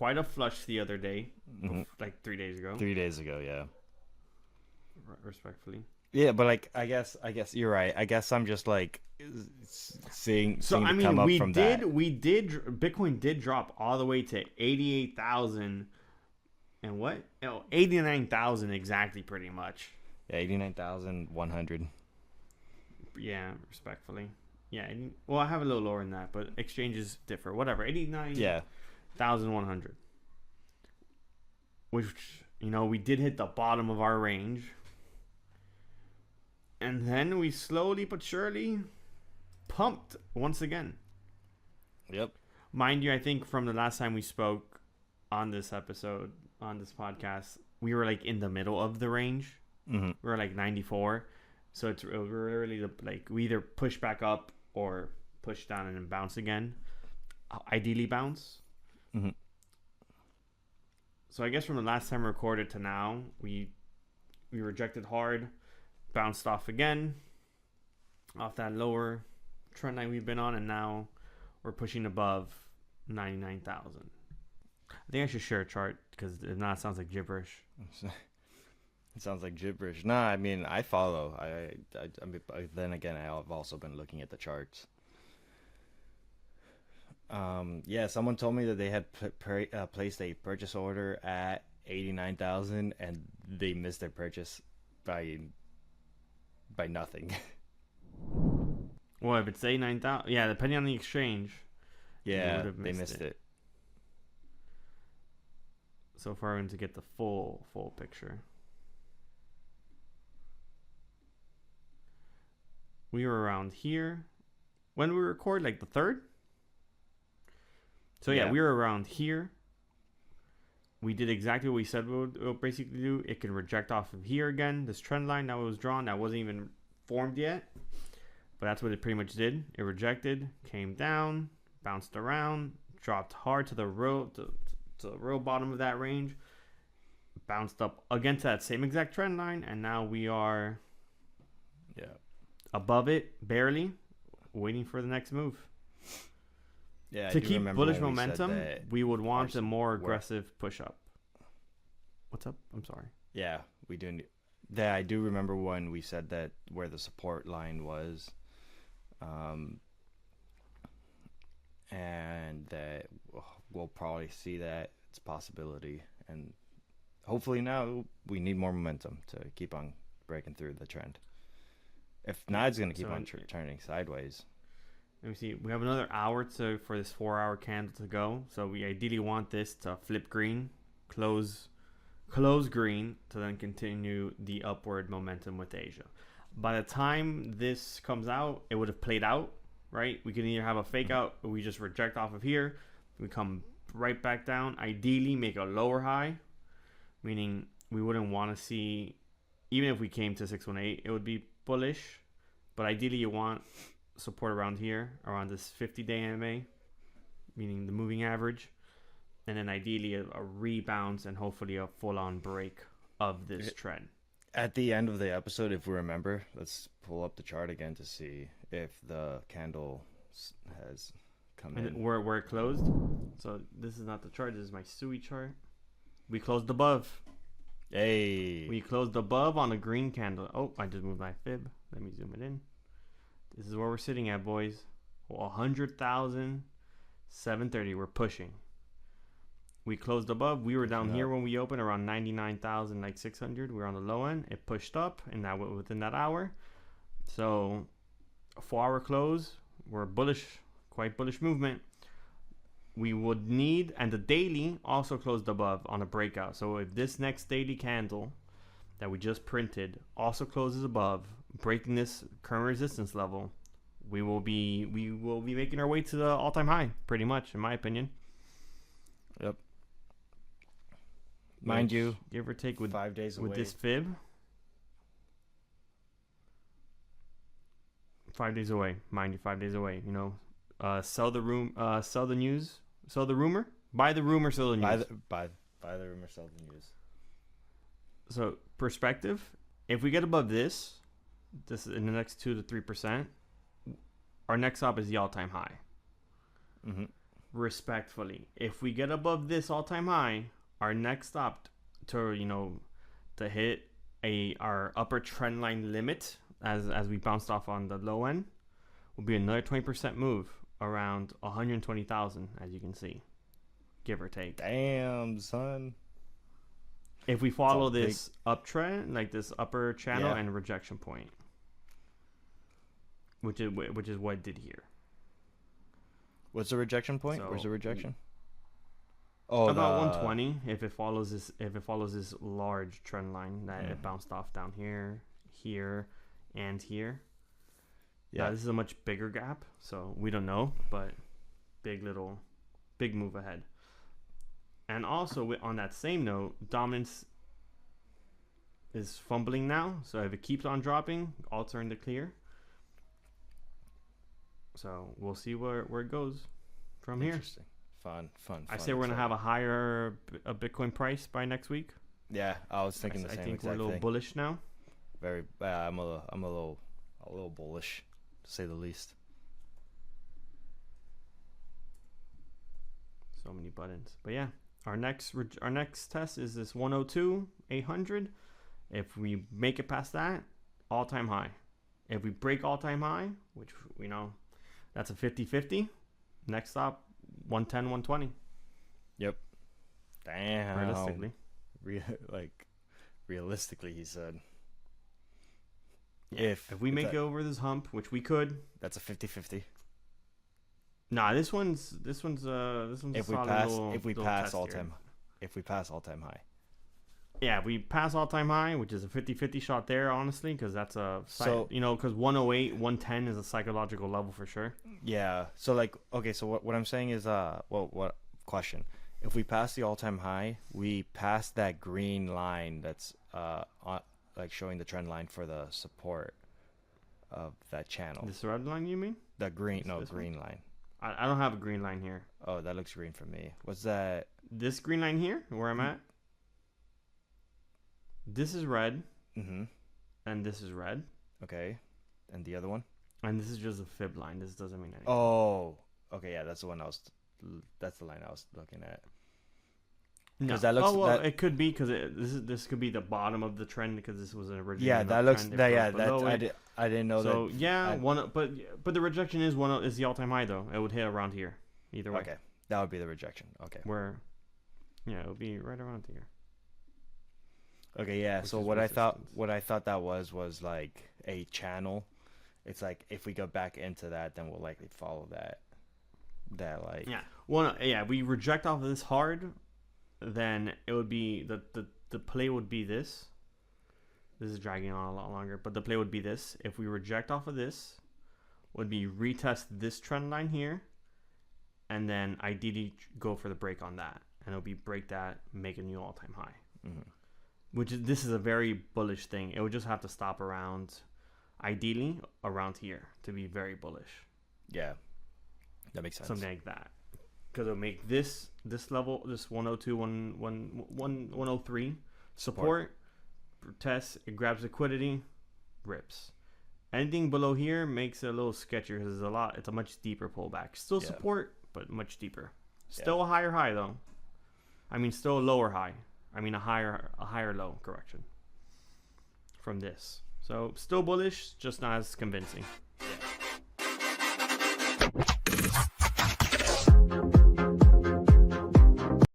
quite a flush the other day, like 3 days ago. 3 days ago, yeah. Respectfully. Yeah, but like I guess you're right. I guess I'm just like seeing So I it mean, come up from that. Bitcoin did drop all the way to 88,000 and what? Oh, 89,000 exactly, pretty much. Yeah, 89,100. Yeah, respectfully. Yeah, well, I have a little lower than that, but exchanges differ. Whatever, 89,100. Yeah. Which, we did hit the bottom of our range. And then we slowly but surely pumped once again. Yep. Mind you, I think from the last time we spoke on this episode, on this podcast, we were like in the middle of the range. Mm-hmm. We were like 94. So it's really like we either push back up or push down and then bounce again. Ideally bounce. Mm-hmm. So I guess from the last time we recorded to now, we rejected hard, bounced off again, off that lower trend line we've been on, and now we're pushing above 99,000. I think I should share a chart because if not, it sounds like gibberish. It sounds like gibberish. Nah, I mean, I follow. I mean, then again, I've also been looking at the charts. Yeah, someone told me that they had placed a purchase order at 89,000 and they missed their purchase by nothing. Well, if it's 89,000, yeah, depending on the exchange. Yeah, they missed it. So far, to get the full picture. We were around here when we record, like the 3rd. So yeah, we were around here. We did exactly what we said we would basically do. It can reject off of here again. This trend line that was drawn, that wasn't even formed yet. But that's what it pretty much did. It rejected, came down, bounced around, dropped hard to the real bottom of that range, bounced up again to that same exact trend line, and now we are above it, barely, waiting for the next move. Yeah, to keep bullish momentum, we would want a more aggressive push up. What's up? I'm sorry. Yeah, we do. That I do remember when we said that where the support line was, and that we'll probably see that it's a possibility. And hopefully now we need more momentum to keep on breaking through the trend. If not, it's going to keep on turning sideways. Let me see. We have another hour for this 4-hour candle to go. So we ideally want this to flip green, close green, to then continue the upward momentum with Asia. By the time this comes out, it would have played out, right? We can either have a fake out, or we just reject off of here. We come right back down. Ideally, make a lower high, meaning we wouldn't want to see, even if we came to 618, it would be bullish. But ideally, you want support around here, around this 50-day MA, meaning the moving average, and then ideally a rebound and hopefully a full-on break of this trend. At the end of the episode, if we remember, let's pull up the chart again to see if the candle has come in. Where it closed. So this is not the chart. This is my SUI chart. We closed above. Hey. We closed above on a green candle. Oh, I just moved my fib. Let me zoom it in. This is where we're sitting at, boys. 100,730. We're pushing. We closed above. We were down here when we opened around 99,600. We were on the low end. It pushed up, and that within that hour. So, a 4-hour close. We're bullish, quite bullish movement. We would need, and the daily also closed above on a breakout. So, if this next daily candle that we just printed also closes above, breaking this current resistance level, we will be making our way to the all-time high, pretty much, in my opinion. Yep. Mind you, give or take, with 5 days away. With this fib, 5 days away. Mind you, 5 days away. Sell the news, sell the rumor, buy the rumor, sell the news. Buy the rumor, sell the news. So perspective, if we get above this is in the next 2 to 3%, our next stop is the all-time high. Mm-hmm. respectfully, if we get above this all-time high, our next stop to hit our upper trend line limit as we bounced off on the low end will be another 20% move around 120,000, as you can see, give or take. Damn, son. If we follow this uptrend, like this upper channel and rejection point, which is what it did here. What's the rejection point? So, where's the rejection? About 120. If it follows this large trend line that it bounced off down here, and here. Yeah, this is a much bigger gap, so we don't know, but big move ahead. And also, on that same note, dominance is fumbling now. So if it keeps on dropping, all turn to clear. So we'll see where it goes from here. Interesting. Fun. I say we're gonna have a Bitcoin price by next week. Yeah, I was thinking the same. I think exact we're a little thing. bullish now. Very. I'm a little bullish, to say the least. So many buttons, but yeah. Our next test is this 102,800. If we make it past that, all-time high. If we break all-time high, which we know that's a 50-50, next stop 110, 120. Yep. Damn. Realistically. Realistically, he said. Yeah. If we make it over this hump, which we could, that's a 50-50. Nah, this one's if we pass all-time high. Yeah, we pass all-time high, which is a 50-50 shot there, honestly, because that's because 108, 110 is a psychological level for sure. Yeah. So so what I'm saying is what question? If we pass the all-time high, we pass that green line that's showing the trend line for the support of that channel. This red line, you mean? The green line. I don't have a green line here. Oh, that looks green for me. What's that? This green line here, where I'm at. This is red. Mm-hmm. And this is red. Okay. And the other one? And this is just a fib line. This doesn't mean anything. Oh. Okay, yeah, that's the line I was looking at. No. That looks, it could be because this could be the bottom of the trend because this was an original. Yeah, that looks. I didn't know that. So yeah, but the rejection is the all-time high though. It would hit around here either way. Okay, that would be the rejection. Okay. It would be right around here. Okay, yeah. So what I thought that was like a channel. It's like if we go back into that, then we'll likely follow that. We reject off of this hard. Then it would be the play would be this. This is dragging on a lot longer, but the play would be this. If we reject off of this, would be retest this trend line here, and then ideally go for the break on that, and it'll be break that, make a new all-time high. Mm-hmm. This is a very bullish thing. It would just have to stop ideally around here to be very bullish. Yeah, that makes sense. Something like that. Because it'll make this level, this 102, 103 support, test, it grabs liquidity, rips. Anything below here makes it a little sketchier because it's a much deeper pullback. Still support, but much deeper. Still a higher high though. I mean, still a lower high. I mean, a higher low, correction. From this. So, still bullish, just not as convincing.